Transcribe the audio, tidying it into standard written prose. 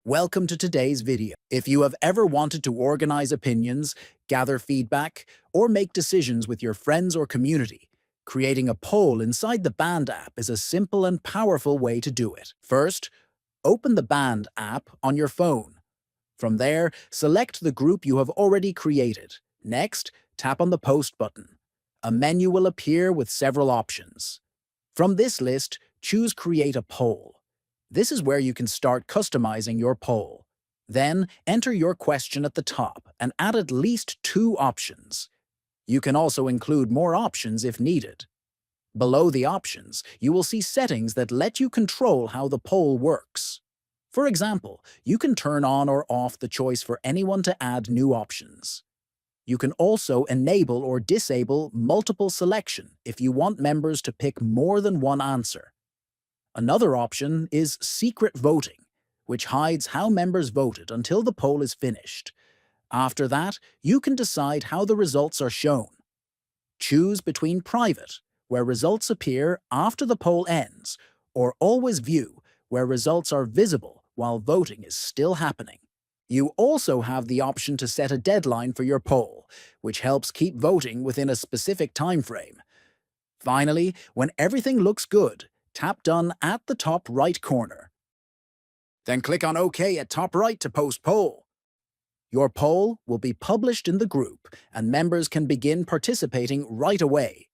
Welcome to today's video. If you have ever wanted to organize opinions, gather feedback, or make decisions with your friends or community, creating a poll inside the Band app is a simple and powerful way to do it. First, open the Band app on your phone. From there, select the group you have already created. Next, tap on the Post button. A menu will appear with several options. From this list, choose Create a Poll. This is where you can start customizing your poll. Then, enter your question at the top and add at least 2 options. You can also include more options if needed. Below the options, you will see settings that let you control how the poll works. For example, you can turn on or off the choice for anyone to add new options. You can also enable or disable multiple selection if you want members to pick more than one answer. Another option is secret voting, which hides how members voted until the poll is finished. After that, you can decide how the results are shown. Choose between private, where results appear after the poll ends, or always view, where results are visible while voting is still happening. You also have the option to set a deadline for your poll, which helps keep voting within a specific time frame. Finally, when everything looks good, tap Done at the top right corner. Then click on OK at top right to post poll. Your poll will be published in the group, and members can begin participating right away.